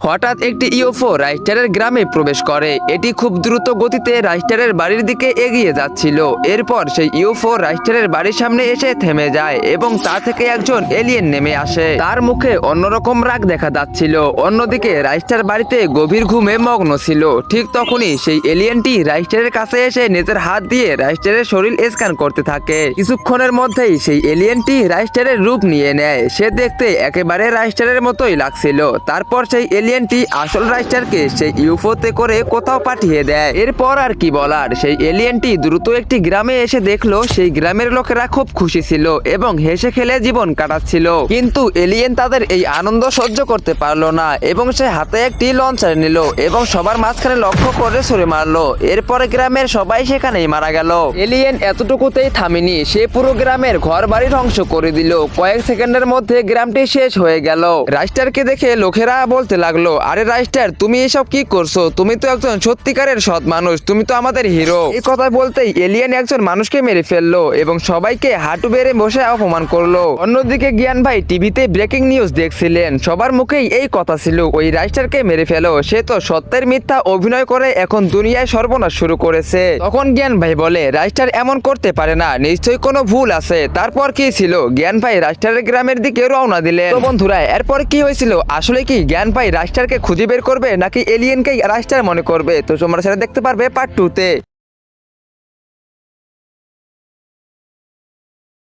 হঠাৎ একটি ইউএফও রাইস্টারের গ্রামে প্রবেশ করে। এটি খুব দ্রুত গতিতে রাইস্টারের বাড়ির দিকে এগিয়ে যাচ্ছিল। এরপর সেই ইউএফও রাইস্টারের বাড়ির সামনে এসে থেমে যায় এবং তা থেকে একজন এলিয়েন নেমে আসে। তার মুখে অন্যরকম রাগ দেখা যাচ্ছিল। অন্যদিকে রাইস্টার বাড়িতে গভীর ঘুমে মগ্ন ছিল। ঠিক তখনই সেই এলিয়েনটি রাইস্টারের কাছে এসে নিজের হাত দিয়ে রাইস্টারের শরীর স্ক্যান করতে থাকে। কিছুক্ষণের মধ্যেই সেই এলিয়েনটি রাইস্টারের রূপ নিয়ে নেয়। সে দেখতে একেবারে রাইস্টারের মতোই লাগছিল। তারপর সেই এলিয়েনটি আসল রাইস্টারকে সেই ইউএফওতে করে কোথাও পাঠিয়ে দেয়। এরপর আর কি বলার, সেই এলিয়েনটি দ্রুত একটি গ্রামে এসে দেখলো সেই গ্রামের লোকেরা খুব খুশি ছিল এবং হেসে খেলে জীবন কাটাচ্ছিল। কিন্তু এলিয়েন তাদের এই আনন্দ সহ্য করতে পারলো না এবং সে হাতে একটি লঞ্চার নিল এবং সবার মাঝখানে লক্ষ্য করে ছুড়ে মারলো। এরপরে গ্রামের সবাই সেখানেই মারা গেল। এলিয়েন এতটুকুতেই থামেনি, সে পুরো গ্রামের ঘর বাড়ি ধ্বংস করে দিল। কয়েক সেকেন্ডের মধ্যে গ্রামটি শেষ হয়ে গেল। রাইস্টারকে দেখে লোকেরা বলতে লাগলো, আরে রাইস্টার, তুমি এসব কি করছো? তুমি তো একজন সত্যিকারের সৎ মানুষ, তুমি তো আমাদের হিরো। এই কথা বলতেই এলিয়েন একজন মানুষকে মেরে ফেললো এবং সবাইকে হাঁটু বেড়ে বসে অপমান করলো। অন্যদিকে জ্ঞান ভাই টিভিতে ব্রেকিং নিউজ দেখছিলেন। সবার মুখেই এই কথা ছিল, ওই রাইস্টারকে মেরে ফেলো, সে তো সত্যের মিথ্যা অভিনয় করে এখন দুনিয়ায় সর্বনাশ শুরু করেছে। তখন জ্ঞান ভাই বলে, রাইস্টার এমন করতে পারে না, নিশ্চয়ই কোনো ভুল আছে। তারপর কি ছিল, জ্ঞান ভাই রাইস্টারের গ্রামের দিকে রওনা দিলেন। তো বন্ধুরা, এরপর কি হয়েছিল? আসলে কি জ্ঞান ভাই রাইস্টারকে খুঁজে বের করবে নাকি এলিয়েনকে রাইস্টার মনে করবে? তো তোমরা সেটা দেখতে পারবে পার্ট 2 তে।